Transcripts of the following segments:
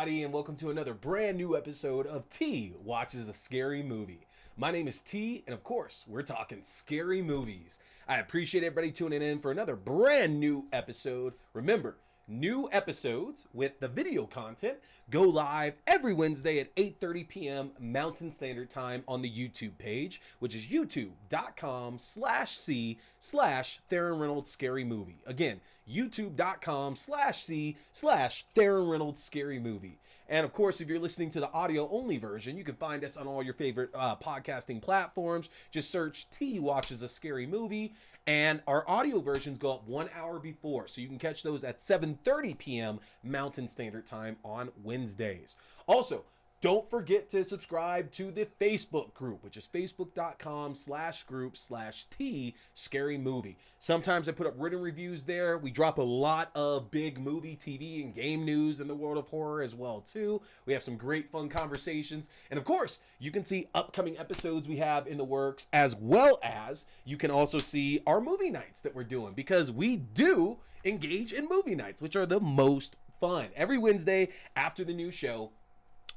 everybody, and welcome to another brand new episode of T Watches a Scary Movie. My name is T, and of course, we're talking scary movies. I appreciate everybody tuning in for another brand new episode. Remember, new episodes with the video content go live every Wednesday at 8:30 p.m. Mountain Standard Time on the YouTube page, which is youtube.com/C/Theron Reynolds Scary Movie. Again, youtube.com/C/Theron Reynolds Scary Movie. And of course, if you're listening to the audio only version, you can find us on all your favorite podcasting platforms. Just search T Watches a Scary Movie. And our audio versions go up 1 hour before. So you can catch those at 7:30 p.m. Mountain Standard Time on Wednesdays. Also, don't forget to subscribe to the Facebook group, which is facebook.com/group/T Scary Movie. Sometimes I put up written reviews there. We drop a lot of big movie, TV, and game news in the world of horror as well, too. We have some great fun conversations. And of course, you can see upcoming episodes we have in the works, as well as you can also see our movie nights that we're doing, because we do engage in movie nights, which are the most fun. Every Wednesday after the new show,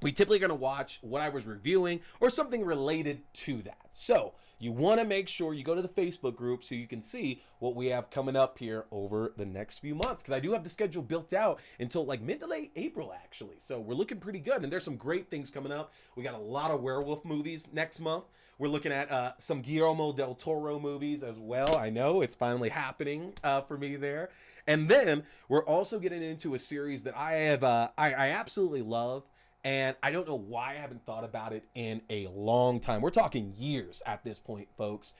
we typically going to watch what I was reviewing or something related to that. So you want to make sure you go to the Facebook group so you can see what we have coming up here over the next few months. Because I do have the schedule built out until like mid to late April, actually. So we're looking pretty good. And there's some great things coming up. We got a lot of werewolf movies next month. We're looking at some Guillermo del Toro movies as well. I know it's finally happening for me there. And then we're also getting into a series that I have I absolutely love. And I don't know why I haven't thought about it in a long time. We're talking years at this point, folks.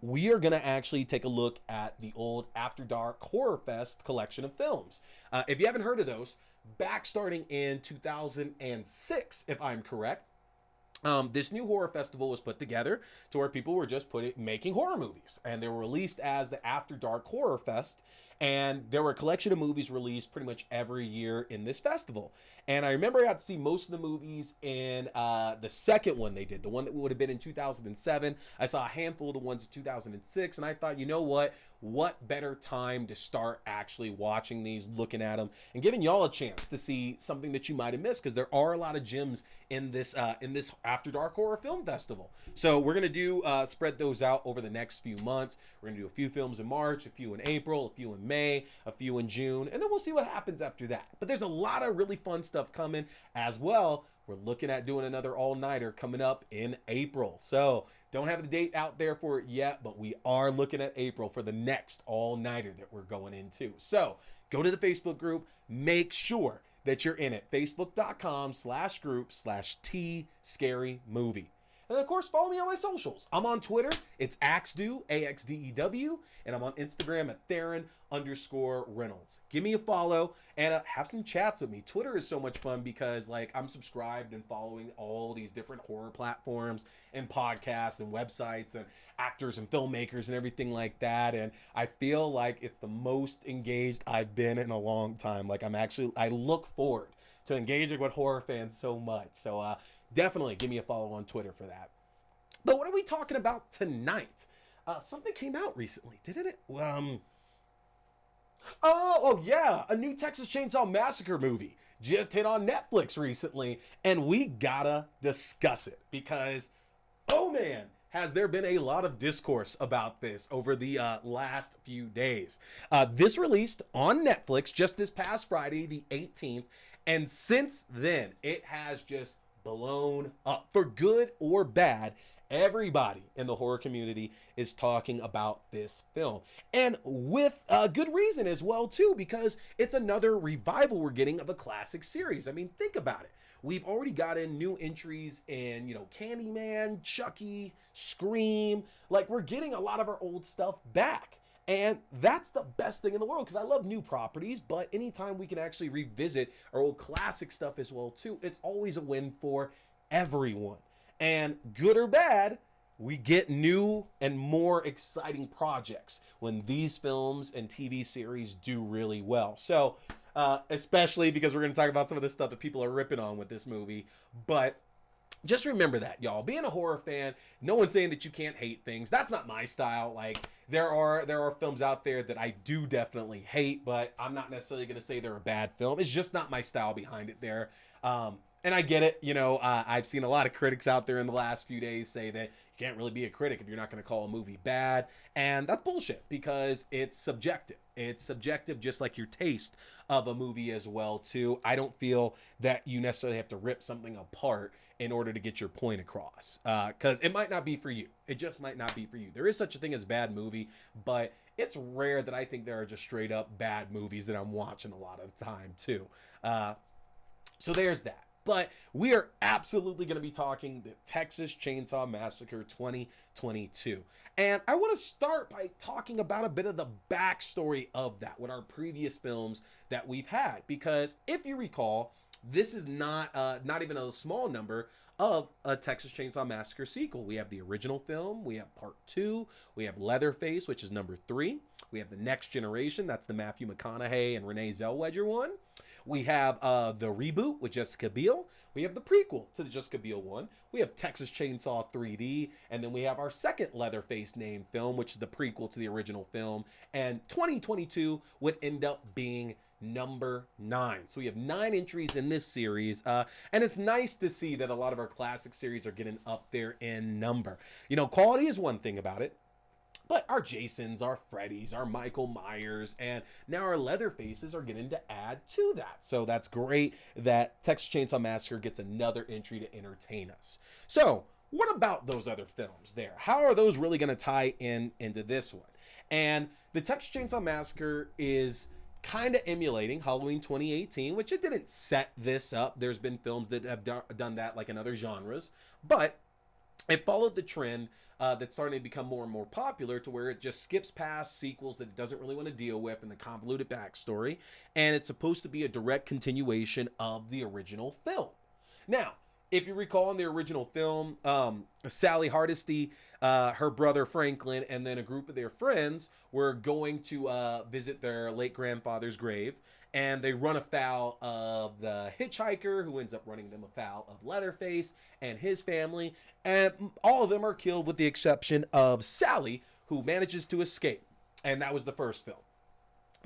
We are going to actually take a look at the old After Dark Horror Fest collection of films. If you haven't heard of those, back starting in 2006, if I'm correct, this new horror festival was put together to where people were just making horror movies, and they were released as the After Dark Horror Fest, and there were a collection of movies released pretty much every year in this festival. And I remember I got to see most of the movies in the second one they did, the one that would have been in 2007. I saw a handful of the ones in 2006, and I thought, you know what better time to start actually watching these, looking at them, and giving y'all a chance to see something that you might have missed, because there are a lot of gems in this After Dark Horror Film Festival. So we're going to spread those out over the next few months. We're going to do a few films in March, a few in April, a few in May, a few in June, and then we'll see what happens after that. But there's a lot of really fun stuff coming as well. We're looking at doing another all-nighter coming up in April. So don't have the date out there for it yet, but we are looking at April for the next all-nighter that we're going into. So go to the Facebook group. Make sure that you're in it. Facebook.com/group/T Scary Movie. And of course, follow me on my socials. I'm on Twitter. It's Axdew, AXDEW. And I'm on Instagram at Theron_Reynolds. Give me a follow and have some chats with me. Twitter is so much fun because I'm subscribed and following all these different horror platforms and podcasts and websites and actors and filmmakers and everything like that. And I feel like it's the most engaged I've been in a long time. I look forward to engaging with horror fans so much. So definitely give me a follow on Twitter for that. But what are we talking about tonight? Something came out recently, didn't it? Oh yeah, a new Texas Chainsaw Massacre movie just hit on Netflix recently, and we gotta discuss it because, oh man, has there been a lot of discourse about this over the last few days. This released on Netflix just this past Friday, the 18th, and since then, it has just blown up. For good or bad, everybody in the horror community is talking about this film. And with good reason as well, too, because it's another revival we're getting of a classic series. I mean, think about it. We've already gotten new entries in, Candyman, Chucky, Scream. We're getting a lot of our old stuff back. And that's the best thing in the world, because I love new properties, but anytime we can actually revisit our old classic stuff as well, too, it's always a win for everyone. And good or bad, we get new and more exciting projects when these films and TV series do really well. So, especially because we're going to talk about some of the stuff that people are ripping on with this movie, but just remember that, y'all. Being a horror fan, no one's saying that you can't hate things. That's not my style. There are films out there that I do definitely hate, but I'm not necessarily going to say they're a bad film. It's just not my style behind it there. And I get it. I've seen a lot of critics out there in the last few days say that you can't really be a critic if you're not going to call a movie bad. And that's bullshit because it's subjective. It's subjective just like your taste of a movie as well, too. I don't feel that you necessarily have to rip something apart in order to get your point across. Because it might not be for you. It just might not be for you. There is such a thing as bad movie, but it's rare that I think there are just straight up bad movies that I'm watching a lot of the time, too. So there's that. But we are absolutely going to be talking the Texas Chainsaw Massacre 2022. And I want to start by talking about a bit of the backstory of that with our previous films that we've had. Because if you recall, this is not even a small number of a Texas Chainsaw Massacre sequel. We have the original film, we have part 2, we have Leatherface, which is number 3. We have the Next Generation, that's the Matthew McConaughey and Renee Zellweger one. We have the reboot with Jessica Biel. We have the prequel to the Jessica Biel one. We have Texas Chainsaw 3D. And then we have our second Leatherface named film, which is the prequel to the original film. And 2022 would end up being number 9. So we have 9 entries in this series. And it's nice to see that a lot of our classic series are getting up there in number. Quality is one thing about it. But our Jasons, our Freddys, our Michael Myers, and now our Leatherfaces are getting to add to that. So that's great that Texas Chainsaw Massacre gets another entry to entertain us. So what about those other films there? How are those really going to tie into this one? And the Texas Chainsaw Massacre is kind of emulating Halloween 2018, which it didn't set this up. There's been films that have done that like in other genres, but it followed the trend that's starting to become more and more popular to where it just skips past sequels that it doesn't really want to deal with and the convoluted backstory. And it's supposed to be a direct continuation of the original film. Now, if you recall in the original film, Sally Hardesty, her brother Franklin, and then a group of their friends were going to visit their late grandfather's grave. And they run afoul of the hitchhiker who ends up running them afoul of Leatherface and his family. And all of them are killed with the exception of Sally, who manages to escape. And that was the first film.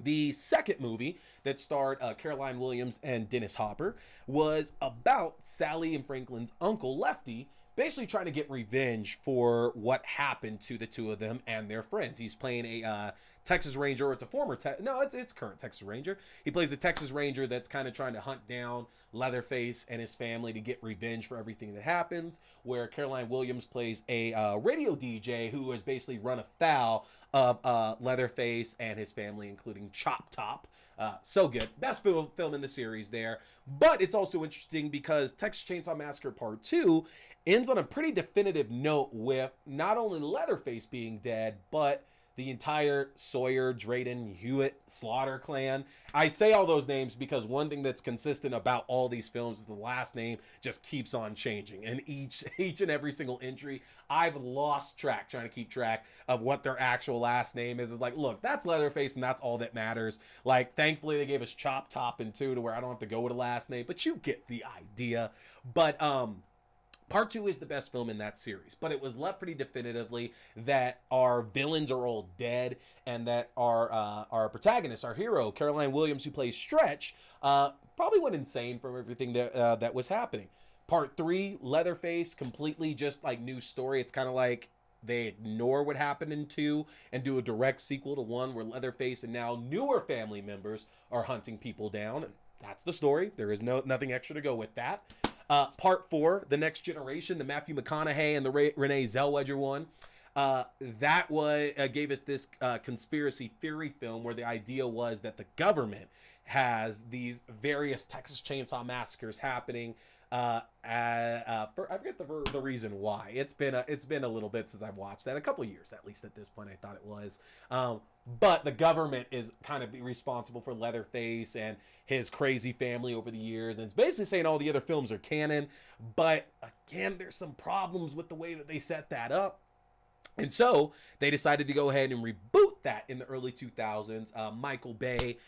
The second movie that starred Caroline Williams and Dennis Hopper was about Sally and Franklin's uncle Lefty basically trying to get revenge for what happened to the two of them and their friends. He's playing a Texas Ranger, or it's a former, it's current Texas Ranger. He plays a Texas Ranger that's kind of trying to hunt down Leatherface and his family to get revenge for everything that happens, where Caroline Williams plays a radio DJ who has basically run afoul of Leatherface and his family, including Chop Top. So good. Best film in the series there. But it's also interesting because Texas Chainsaw Massacre Part 2 ends on a pretty definitive note with not only Leatherface being dead, but the entire Sawyer, Drayton, Hewitt, Slaughter clan. I say all those names because one thing that's consistent about all these films is the last name just keeps on changing. And each and every single entry, I've lost track trying to keep track of what their actual last name is. It's like, look, that's Leatherface and that's all that matters. Like, thankfully they gave us Chop Top in 2 to where I don't have to go with a last name, but you get the idea. But, Part 2 is the best film in that series, but it was left pretty definitively that our villains are all dead and that our protagonist, our hero, Caroline Williams, who plays Stretch, probably went insane from everything that was happening. Part 3, Leatherface, completely just like new story. It's kind of like they ignore what happened in 2 and do a direct sequel to 1 where Leatherface and now newer family members are hunting people down. And that's the story. There is nothing extra to go with that. Part 4, The Next Generation, the Matthew McConaughey and the Renee Zellweger one. That gave us this conspiracy theory film where the idea was that the government has these various Texas Chainsaw Massacres happening. I forget the reason why. It's been a little bit since I've watched that. A couple years, at least at this point, I thought it was. But the government is kind of responsible for Leatherface and his crazy family over the years. And it's basically saying all the other films are canon. But again, there's some problems with the way that they set that up. And so they decided to go ahead and reboot that in the early 2000s. Michael Bay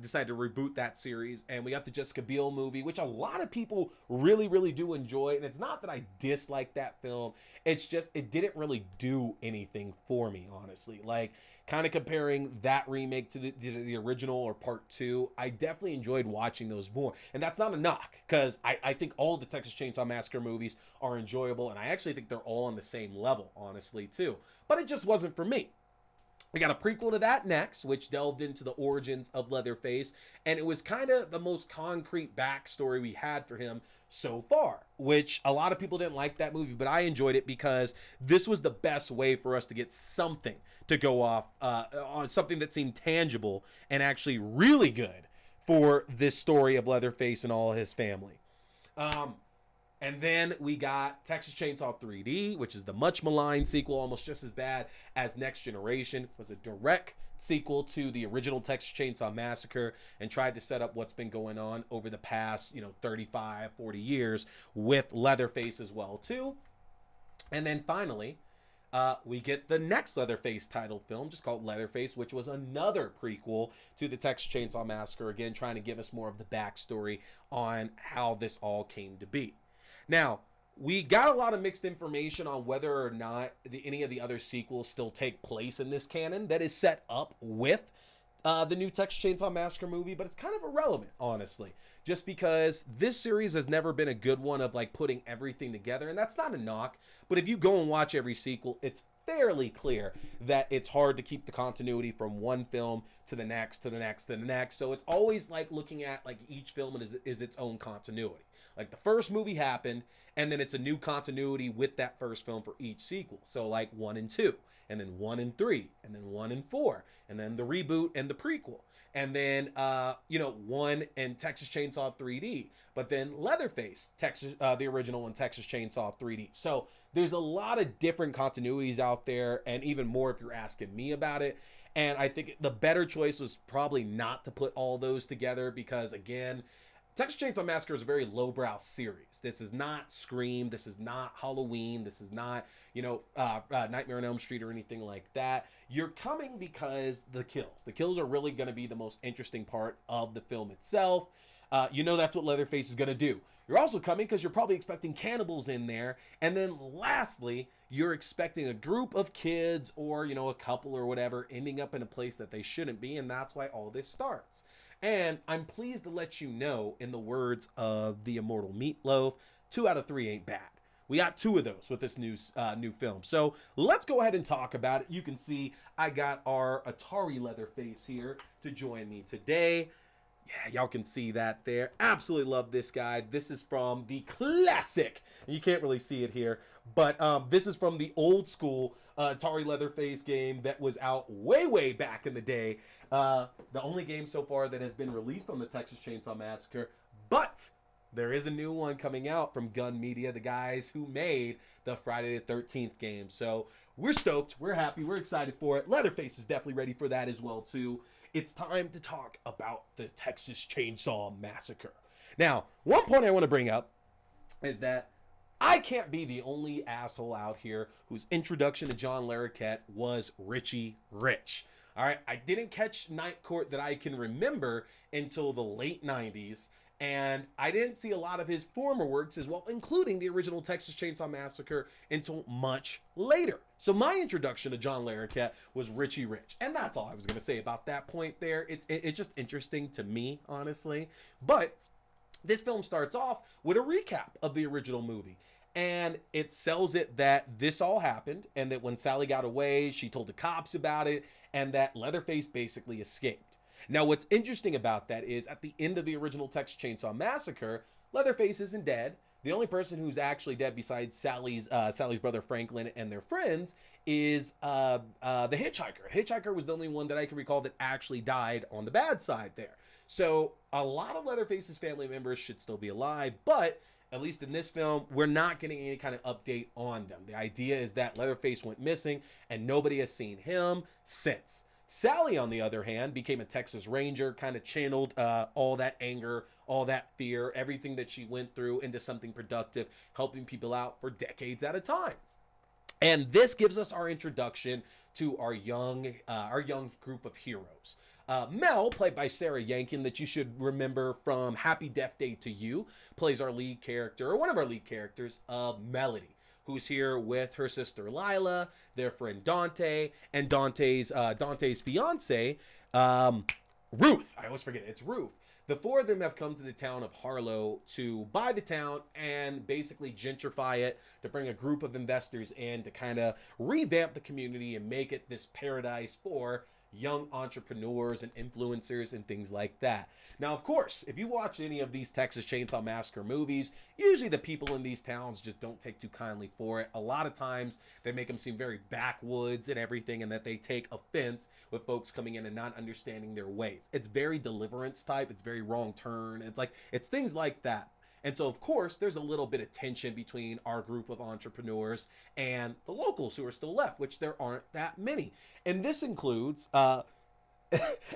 decided to reboot that series. And we got the Jessica Biel movie, which a lot of people really, really do enjoy. And it's not that I dislike that film. It's just it didn't really do anything for me, honestly. Like, kind of comparing that remake to the original or part two, I definitely enjoyed watching those more. And that's not a knock, because I think all the Texas Chainsaw Massacre movies are enjoyable, and I actually think they're all on the same level, honestly, too. But it just wasn't for me. We got a prequel to that next, which delved into the origins of Leatherface, and it was kind of the most concrete backstory we had for him so far, which a lot of people didn't like that movie, but I enjoyed it because this was the best way for us to get something to go off on, something that seemed tangible and actually really good for this story of Leatherface and all his family. And then we got Texas Chainsaw 3D, which is the much maligned sequel, almost just as bad as Next Generation. It was a direct sequel to the original Texas Chainsaw Massacre and tried to set up what's been going on over the past, 35, 40 years with Leatherface as well, too. And then finally, we get the next Leatherface titled film, just called Leatherface, which was another prequel to the Texas Chainsaw Massacre, again, trying to give us more of the backstory on how this all came to be. Now, we got a lot of mixed information on whether or not any of the other sequels still take place in this canon that is set up with the new Texas Chainsaw Massacre movie, but it's kind of irrelevant, honestly, just because this series has never been a good one of like putting everything together, and that's not a knock, but if you go and watch every sequel, it's fairly clear that it's hard to keep the continuity from one film to the next, to the next, to the next. So it's always like looking at like each film is its own continuity. Like the first movie happened, and then it's a new continuity with that first film for each sequel. So like 1 and 2, and then 1 and 3, and then 1 and 4, and then the reboot and the prequel. And then, 1 and Texas Chainsaw 3D, but then Leatherface, the original and Texas Chainsaw 3D. So there's a lot of different continuities out there, and even more if you're asking me about it. And I think the better choice was probably not to put all those together because, again, Texas Chainsaw Massacre is a very lowbrow series. This is not Scream. This is not Halloween. This is not, Nightmare on Elm Street or anything like that. You're coming because the kills. The kills are really going to be the most interesting part of the film itself. That's what Leatherface is going to do. You're also coming because you're probably expecting cannibals in there. And then lastly, you're expecting a group of kids or, a couple or whatever ending up in a place that they shouldn't be. And that's why all this starts. And I'm pleased to let you know, in the words of the immortal Meatloaf, 2 out of 3 ain't bad. We got 2 of those with this new film. So let's go ahead and talk about it. You can see I got our Atari Leatherface here to join me today. Yeah, y'all can see that there. Absolutely love this guy. This is from the classic. You can't really see it here, but this is from the old school Atari Leatherface game that was out way, way back in the day. The only game so far that has been released on the Texas Chainsaw Massacre, but there is a new one coming out from Gun Media, the guys who made the Friday the 13th game. So we're stoked, we're happy, we're excited for it. Leatherface is definitely ready for that as well too. It's time to talk about the Texas Chainsaw Massacre. Now, one point I want to bring up is that I can't be the only asshole out here whose introduction to John Larroquette was Richie Rich. All right, I didn't catch Night Court that I can remember until the late 90s, and I didn't see a lot of his former works as well, including the original Texas Chainsaw Massacre, until much later. So my introduction to John Larroquette was Richie Rich, and that's all I was going to say about that point there. It's just interesting to me, honestly. But this film starts off with a recap of the original movie. And it sells it that this all happened, and that when Sally got away, she told the cops about it, and that Leatherface basically escaped. Now, what's interesting about that is at the end of the original Texas Chainsaw Massacre, Leatherface isn't dead. The only person who's actually dead besides Sally's brother Franklin and their friends is the hitchhiker. Hitchhiker was the only one that I can recall that actually died on the bad side there. So a lot of Leatherface's family members should still be alive, but at least in this film, we're not getting any kind of update on them. The idea is that Leatherface went missing and nobody has seen him since. Sally, on the other hand, became a Texas Ranger, kind of channeled all that anger, all that fear, everything that she went through into something productive, helping people out for decades at a time. And this gives us our introduction to our young group of heroes. Mel, played by Sarah Yankin, that you should remember from Happy Death Day to You, plays our lead character, or one of our lead characters, Melody, who's here with her sister Lila, their friend Dante, and Dante's fiance, Ruth. I always forget it. It's Ruth. The four of them have come to the town of Harlow to buy the town and basically gentrify it, to bring a group of investors in to kind of revamp the community and make it this paradise for young entrepreneurs and influencers and things like that. Now, of course, if you watch any of these Texas Chainsaw Massacre movies, usually the people in these towns just don't take too kindly for it. A lot of times they make them seem very backwoods and everything, and that they take offense with folks coming in and not understanding their ways. It's very Deliverance type. It's very Wrong Turn. It's things like that. And so, of course, there's a little bit of tension between our group of entrepreneurs and the locals who are still left, which there aren't that many. And this includes, and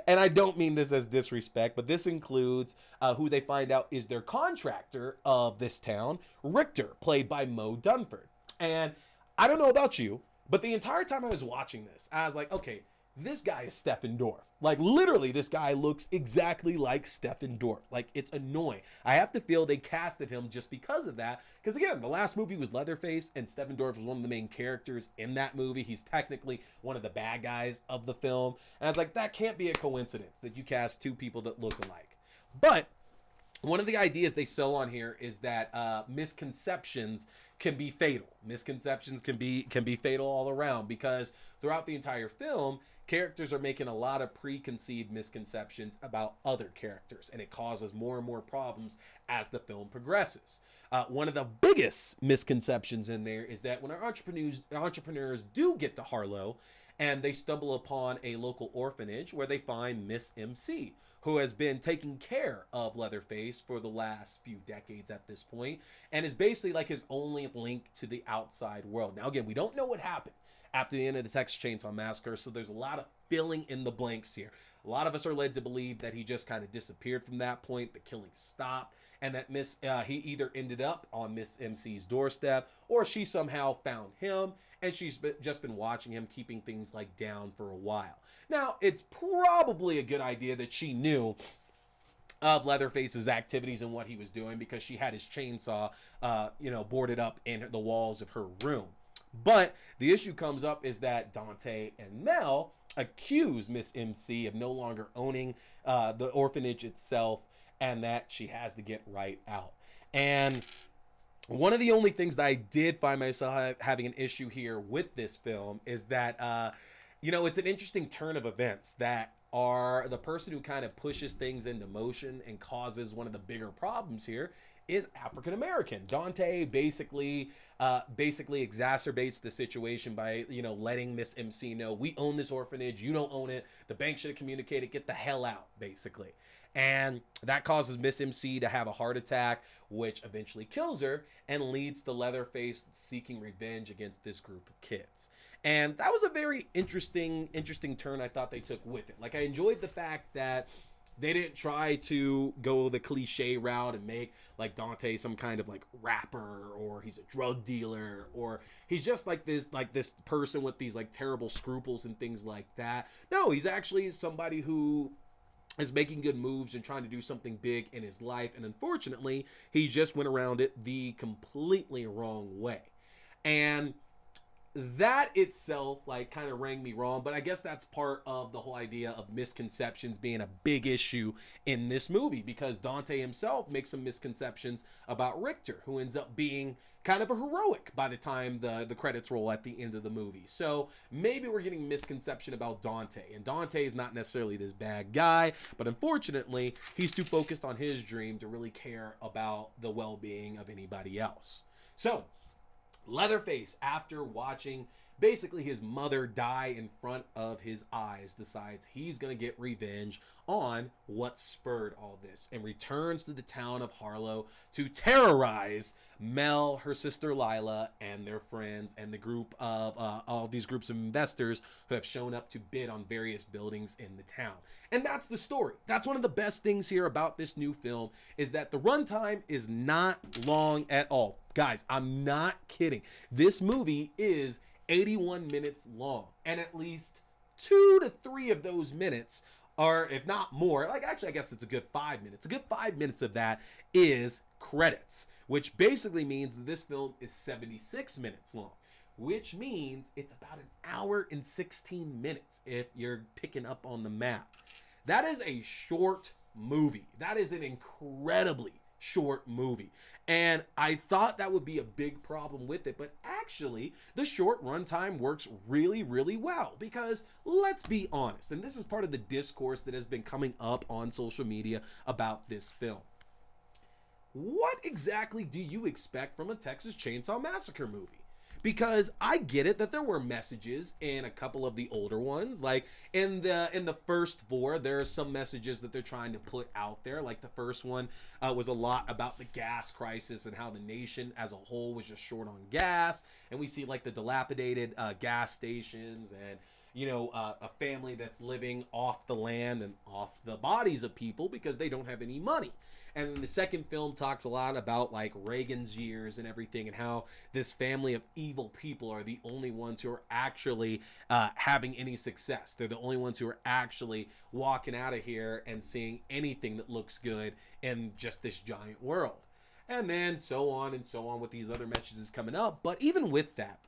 I don't mean this as disrespect, but this includes who they find out is their contractor of this town, Richter, played by Mo Dunford. And I don't know about you, but the entire time I was watching this, I was like, okay, this guy is Stephen Dorff. Like, literally, this guy looks exactly like Stephen Dorff. Like, it's annoying. I have to feel they casted him just because of that. Because, again, the last movie was Leatherface, and Stephen Dorff was one of the main characters in that movie. He's technically one of the bad guys of the film. And I was like, that can't be a coincidence that you cast two people that look alike. But one of the ideas they sell on here is that misconceptions can be fatal. Misconceptions can be fatal all around, because throughout the entire film, characters are making a lot of preconceived misconceptions about other characters, and it causes more and more problems as the film progresses. One of the biggest misconceptions in there is that when our entrepreneurs do get to Harlow, and they stumble upon a local orphanage where they find Miss MC, who has been taking care of Leatherface for the last few decades at this point, and is basically like his only link to the outside world. Now, again, we don't know what happened after the end of the Texas Chainsaw Massacre, so there's a lot of filling in the blanks here. A lot of us are led to believe that he just kind of disappeared from that point, the killing stopped, and that he either ended up on Miss MC's doorstep, or she somehow found him, and she's just been watching him, keeping things like down for a while. Now, it's probably a good idea that she knew of Leatherface's activities and what he was doing, because she had his chainsaw, boarded up in the walls of her room. But the issue comes up is that Dante and Mel accuse Miss MC of no longer owning the orphanage itself, and that she has to get right out. And one of the only things that I did find myself having an issue here with this film is that, it's an interesting turn of events that are the person who kind of pushes things into motion and causes one of the bigger problems here is African American. Dante basically exacerbates the situation by, letting Miss MC know, we own this orphanage, you don't own it, the bank should have communicated, get the hell out, basically. And that causes Miss MC to have a heart attack, which eventually kills her and leads to Leatherface seeking revenge against this group of kids. And that was a very interesting turn I thought they took with it. Like, I enjoyed the fact that they didn't try to go the cliche route and make like Dante some kind of like rapper, or he's a drug dealer, or he's just like this person with these like terrible scruples and things like that. No, he's actually somebody who is making good moves and trying to do something big in his life. And unfortunately, he just went around it the completely wrong way. And that itself like kind of rang me wrong, but I guess that's part of the whole idea of misconceptions being a big issue in this movie, because Dante himself makes some misconceptions about Richter, who ends up being kind of a heroic by the time the credits roll at the end of the movie. So maybe we're getting misconception about Dante, and Dante is not necessarily this bad guy, but unfortunately he's too focused on his dream to really care about the well-being of anybody else. So Leatherface, after watching basically his mother die in front of his eyes, decides he's going to get revenge on what spurred all this, and returns to the town of Harlow to terrorize Mel, her sister Lila, and their friends, and the group of all these groups of investors who have shown up to bid on various buildings in the town. And that's the story. That's one of the best things here about this new film, is that the runtime is not long at all. Guys, I'm not kidding. This movie is 81 minutes long, and at least 2 to 3 of those minutes are, if not more, like actually I guess it's a good 5 minutes. A good 5 minutes of that is credits, which basically means that this film is 76 minutes long, which means it's about an hour and 16 minutes if you're picking up on the math. That is a short movie. That is an incredibly short movie. And I thought that would be a big problem with it, but actually the short runtime works really, really well because let's be honest, and this is part of the discourse that has been coming up on social media about this film. What exactly do you expect from a Texas Chainsaw Massacre movie? Because I get it that there were messages in a couple of the older ones, like in the first four, there are some messages that they're trying to put out there. Like the first one was a lot about the gas crisis and how the nation as a whole was just short on gas, and we see like the dilapidated gas stations and a family that's living off the land and off the bodies of people because they don't have any money. And the second film talks a lot about like Reagan's years and everything and how this family of evil people are the only ones who are actually having any success. They're the only ones who are actually walking out of here and seeing anything that looks good in just this giant world. And then so on and so on with these other messages coming up. But even with that,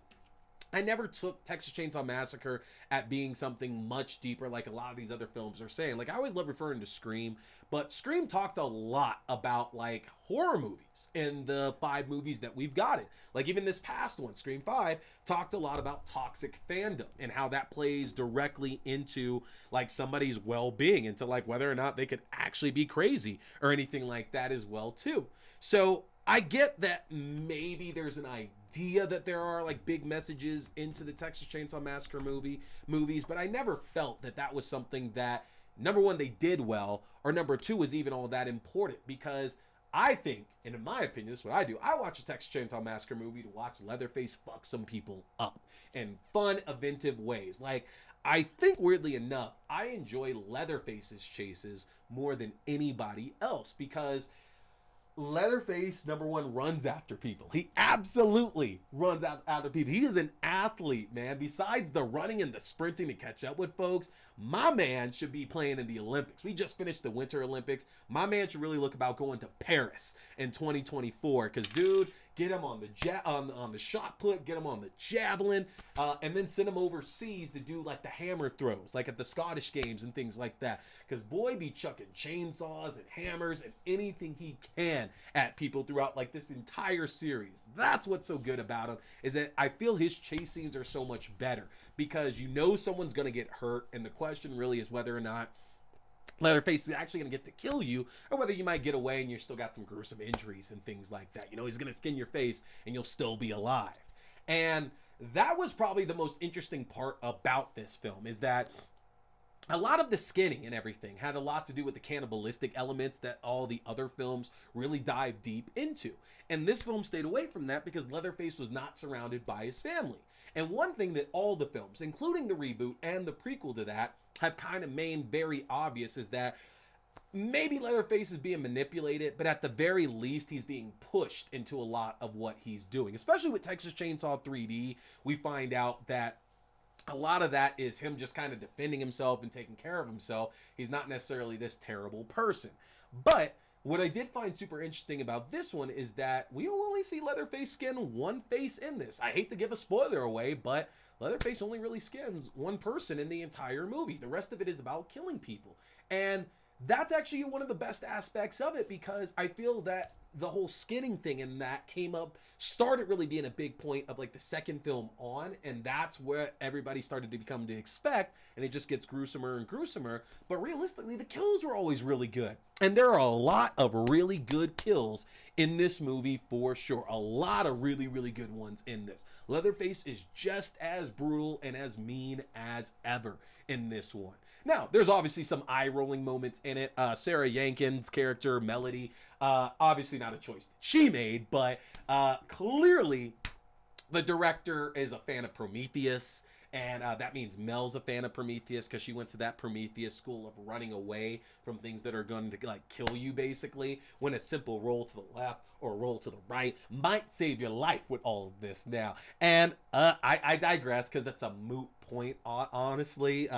I never took Texas Chainsaw Massacre at being something much deeper like a lot of these other films are saying. Like, I always love referring to Scream, but Scream talked a lot about, like, horror movies in the 5 movies that we've got it. Like, even this past one, Scream 5, talked a lot about toxic fandom and how that plays directly into, like, somebody's well-being, into, like, whether or not they could actually be crazy or anything like that as well, too. So I get that maybe there's an idea that there are like big messages into the Texas Chainsaw Massacre movies, but I never felt that that was something that, number one, they did well, or number two, was even all that important, because I think, and in my opinion, this is what I do, I watch a Texas Chainsaw Massacre movie to watch Leatherface fuck some people up in fun, inventive ways. Like, I think, weirdly enough, I enjoy Leatherface's chases more than anybody else, because Leatherface, number one, runs after people. He absolutely runs after people. He is an athlete, man. Besides the running and the sprinting to catch up with folks, my man should be playing in the Olympics. We just finished the Winter Olympics. My man should really look about going to Paris in 2024. Because, dude, get him on the shot put, get him on the javelin, and then send him overseas to do like the hammer throws, like at the Scottish games and things like that. Because boy be chucking chainsaws and hammers and anything he can at people throughout like this entire series. That's what's so good about him, is that I feel his chase scenes are so much better because you know someone's gonna get hurt, and the question really is whether or not Leatherface is actually going to get to kill you, or whether you might get away and you still got some gruesome injuries and things like that. You know, he's going to skin your face and you'll still be alive. And that was probably the most interesting part about this film, is that a lot of the skinning and everything had a lot to do with the cannibalistic elements that all the other films really dive deep into. And this film stayed away from that because Leatherface was not surrounded by his family. And one thing that all the films, including the reboot and the prequel to that, have kind of made very obvious is that maybe Leatherface is being manipulated, but at the very least, he's being pushed into a lot of what he's doing. Especially with Texas Chainsaw 3D, we find out that a lot of that is him just kind of defending himself and taking care of himself. He's not necessarily this terrible person. But what I did find super interesting about this one is that we only see Leatherface skin one face in this. I hate to give a spoiler away, but Leatherface only really skins one person in the entire movie. The rest of it is about killing people. And that's actually one of the best aspects of it, because I feel that the whole skinning thing and that started really being a big point of like the second film on, and that's where everybody started to become to expect, and it just gets gruesomer and gruesomer. But realistically, the kills were always really good, and there are a lot of really good kills in this movie for sure. A lot of really, really good ones in this. Leatherface is just as brutal and as mean as ever in this one. Now, there's obviously some eye-rolling moments in it. Sarah Yankin's character, Melody, obviously not a choice that she made, but clearly the director is a fan of Prometheus, and that means Mel's a fan of Prometheus because she went to that Prometheus school of running away from things that are going to like kill you, basically, when a simple roll to the left or a roll to the right might save your life with all of this now. And I digress because that's a moot point, honestly.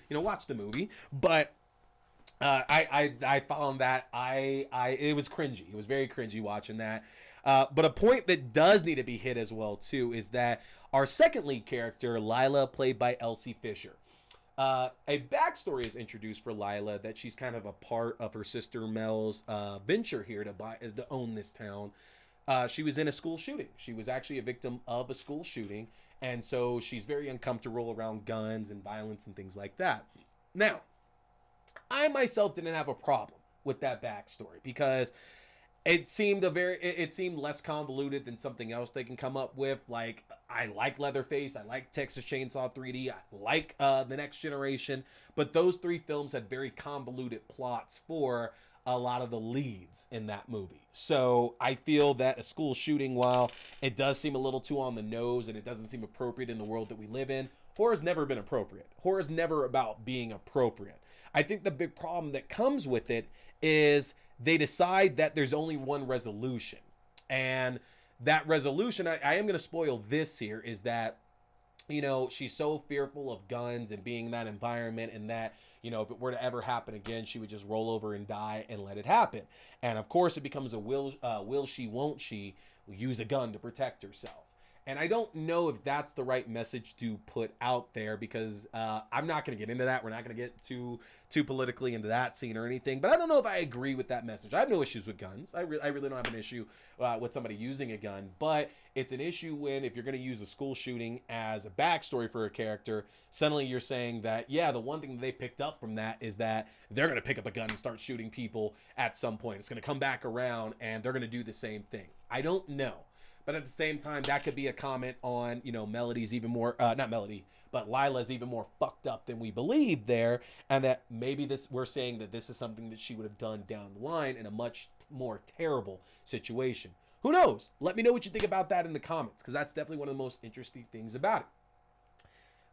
Watch the movie. But I found that it was cringy. It was very cringy watching that. But a point that does need to be hit as well too is that our second lead character, Lila, played by Elsie Fisher. A backstory is introduced for Lila that she's kind of a part of her sister Mel's venture here to own this town. She was in a school shooting. She was actually a victim of a school shooting, and so she's very uncomfortable around guns and violence and things like that. Now, I myself didn't have a problem with that backstory because it seemed less convoluted than something else they can come up with. Like, I like Leatherface, I like Texas Chainsaw 3D, I like The Next Generation, but those three films had very convoluted plots for a lot of the leads in that movie. So I feel that a school shooting, while it does seem a little too on the nose and it doesn't seem appropriate in the world that we live in, horror's never been appropriate. Horror's never about being appropriate. I think the big problem that comes with it is they decide that there's only one resolution. And that resolution, I am going to spoil this here, is that, you know, she's so fearful of guns and being in that environment, and that, you know, if it were to ever happen again, she would just roll over and die and let it happen. And of course, it becomes a will she, won't she use a gun to protect herself. And I don't know if that's the right message to put out there, because I'm not going to get into that. We're not going to get too politically into that scene or anything. But I don't know if I agree with that message. I have no issues with guns. I really don't have an issue with somebody using a gun. But it's an issue when, if you're going to use a school shooting as a backstory for a character, suddenly you're saying that, yeah, the one thing that they picked up from that is that they're going to pick up a gun and start shooting people at some point. It's going to come back around and they're going to do the same thing. I don't know. But at the same time, that could be a comment on, you know, Melody's even more, not Melody, but Lila's even more fucked up than we believe there. And that maybe we're saying that this is something that she would have done down the line in a much more terrible situation. Who knows? Let me know what you think about that in the comments, because that's definitely one of the most interesting things about it.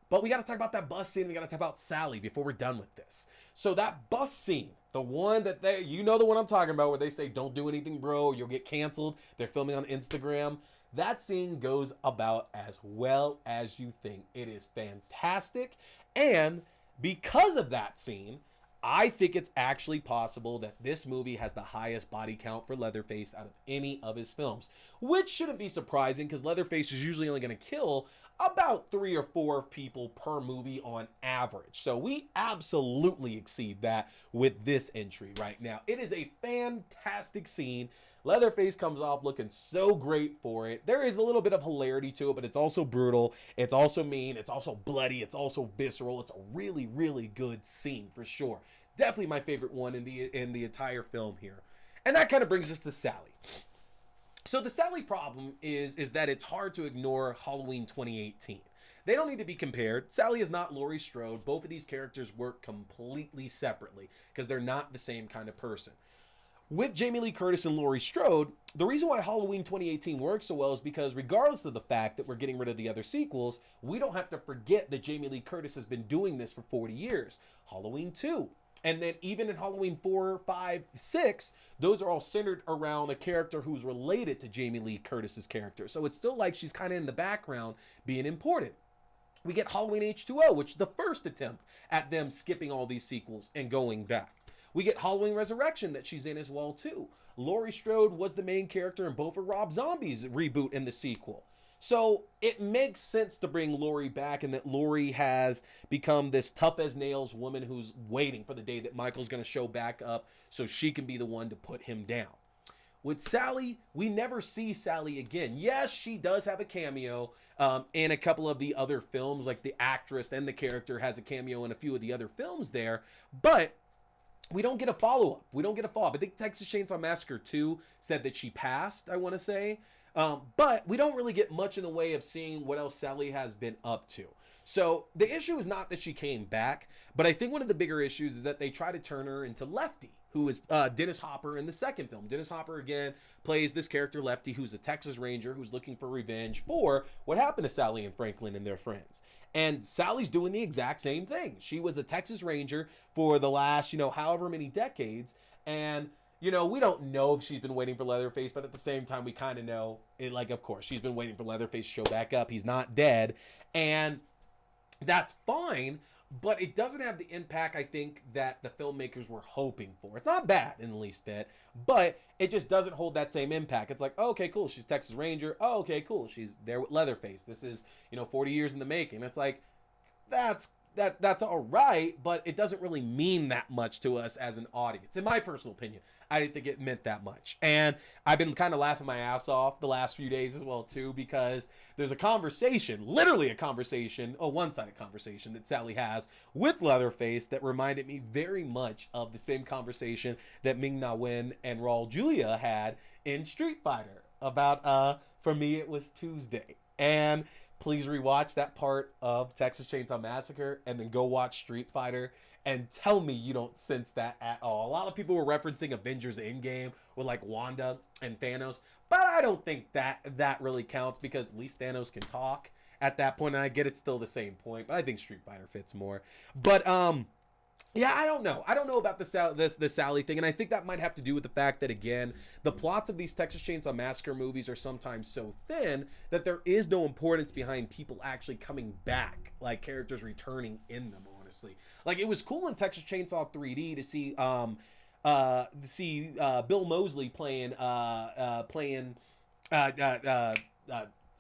But we got to talk about that bus scene. We got to talk about Sally before we're done with this. So that bus scene, the one that you know the one I'm talking about, where they say, don't do anything, bro, you'll get canceled. They're filming on Instagram. That scene goes about as well as you think. It is fantastic. And because of that scene, I think it's actually possible that this movie has the highest body count for Leatherface out of any of his films, which shouldn't be surprising, because Leatherface is usually only going to kill about 3 or 4 people per movie on average. So we absolutely exceed that with this entry right now. It is a fantastic scene. Leatherface comes off looking so great for it. There is a little bit of hilarity to it, but it's also brutal. It's also mean. It's also bloody. It's also visceral. It's a really, really good scene for sure. Definitely my favorite one in the entire film here. And that kind of brings us to Sally. So the Sally problem is that it's hard to ignore Halloween 2018. They don't need to be compared. Sally is not Laurie Strode. Both of these characters work completely separately because they're not the same kind of person. With Jamie Lee Curtis and Laurie Strode, the reason why Halloween 2018 works so well is because, regardless of the fact that we're getting rid of the other sequels, we don't have to forget that Jamie Lee Curtis has been doing this for 40 years. Halloween 2. And then even in Halloween 4, 5, 6, those are all centered around a character who's related to Jamie Lee Curtis's character. So it's still like she's kind of in the background being important. We get Halloween H2O, which is the first attempt at them skipping all these sequels and going back. We get Halloween Resurrection that she's in as well too. Laurie Strode was the main character in both of Rob Zombie's reboot and the sequel. So it makes sense to bring Laurie back, and that Laurie has become this tough as nails woman who's waiting for the day that Michael's going to show back up so she can be the one to put him down. With Sally, we never see Sally again. Yes, she does have a cameo in a couple of the other films, like the actress and the character has a cameo in a few of the other films there, but we don't get a follow-up. We don't get a follow-up. I think Texas Chainsaw Massacre 2 said that she passed, I want to say. But we don't really get much in the way of seeing what else Sally has been up to. So the issue is not that she came back, but I think one of the bigger issues is that they try to turn her into Lefty, who is Dennis Hopper in the second film. Dennis Hopper, again, plays this character Lefty, who's a Texas Ranger who's looking for revenge for what happened to Sally and Franklin and their friends. And Sally's doing the exact same thing. She was a Texas Ranger for the last, however many decades. And, we don't know if she's been waiting for Leatherface, but at the same time, we kind of know it. Like, of course, she's been waiting for Leatherface to show back up. He's not dead. And that's fine. but it doesn't have the impact I think that the filmmakers were hoping for. It's not bad in the least bit, but it just doesn't hold that same impact. It's like, oh, okay, cool, she's Texas Ranger. Oh, okay, cool, she's there with Leatherface. This is, 40 years in the making. It's like, that's all right, but it doesn't really mean that much to us as an audience. In my personal opinion, I didn't think it meant that much. And I've been kind of laughing my ass off the last few days as well, too, because there's a conversation, literally a conversation, a one-sided conversation that Sally has with Leatherface that reminded me very much of the same conversation that Ming-Na Wen and Raul Julia had in Street Fighter about, for me, it was Tuesday. And please rewatch that part of Texas Chainsaw Massacre and then go watch Street Fighter and tell me you don't sense that at all. A lot of people were referencing Avengers Endgame with like Wanda and Thanos, but I don't think that really counts because at least Thanos can talk at that point, and I get it's still the same point, but I think Street Fighter fits more. But yeah, I don't know. I don't know about the Sally thing, and I think that might have to do with the fact that, again, the plots of these Texas Chainsaw Massacre movies are sometimes so thin that there is no importance behind people actually coming back, like characters returning in them, honestly. Like, it was cool in Texas Chainsaw 3D to see Bill Moseley playing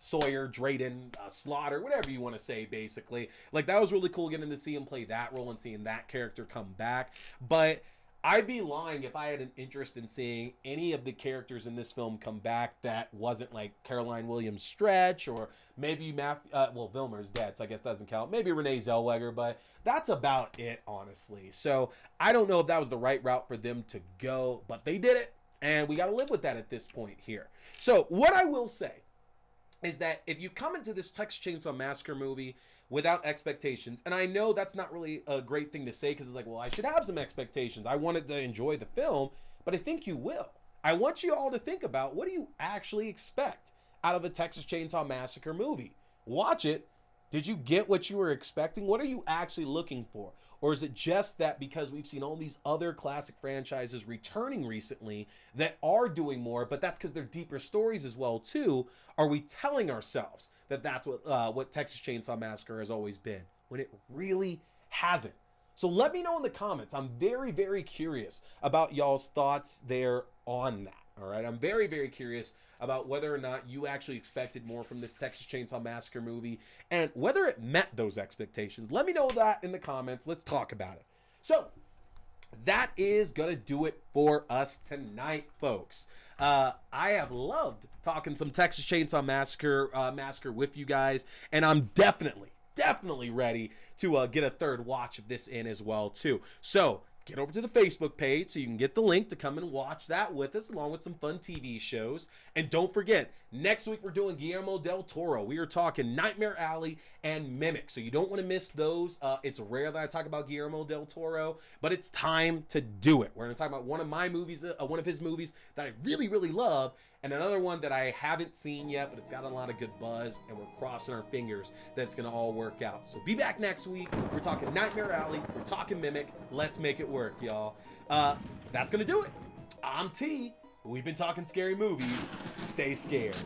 Sawyer, Drayden, Slaughter, whatever you want to say, basically. Like, that was really cool getting to see him play that role and seeing that character come back. But I'd be lying if I had an interest in seeing any of the characters in this film come back that wasn't like Caroline Williams Stretch, or maybe well, Vilmer's dead, so I guess doesn't count. Maybe Renee Zellweger, but that's about it, honestly. So I don't know if that was the right route for them to go, but they did it, and we got to live with that at this point here. So what I will say is that if you come into this Texas Chainsaw Massacre movie without expectations, and I know that's not really a great thing to say because it's like, well, I should have some expectations. I wanted to enjoy the film, but I think you will. I want you all to think about, what do you actually expect out of a Texas Chainsaw Massacre movie? Watch it. Did you get what you were expecting? What are you actually looking for? Or is it just that because we've seen all these other classic franchises returning recently that are doing more, but that's because they're deeper stories as well too? Are we telling ourselves that that's what Texas Chainsaw Massacre has always been, when it really hasn't? So let me know in the comments. I'm very, very curious about y'all's thoughts there on that. All right, I'm very, very curious about whether or not you actually expected more from this Texas Chainsaw Massacre movie and whether it met those expectations. Let me know that in the comments. Let's talk about it. So that is going to do it for us tonight, folks. I have loved talking some Texas Chainsaw Massacre with you guys, and I'm definitely ready to get a third watch of this in as well, too. So get over to the Facebook page so you can get the link to come and watch that with us, along with some fun TV shows. And don't forget, next week we're doing Guillermo del Toro. We are talking Nightmare Alley and Mimic, so you don't want to miss those. It's rare that I talk about Guillermo del Toro, but it's time to do it. We're going to talk about one of my movies, one of his movies that I really, really love, and another one that I haven't seen yet, but it's got a lot of good buzz, and we're crossing our fingers that it's going to all work out. So be back next week. We're talking Nightmare Alley. We're talking Mimic. Let's make it work, y'all. That's going to do it. I'm T. We've been talking scary movies. Stay scared.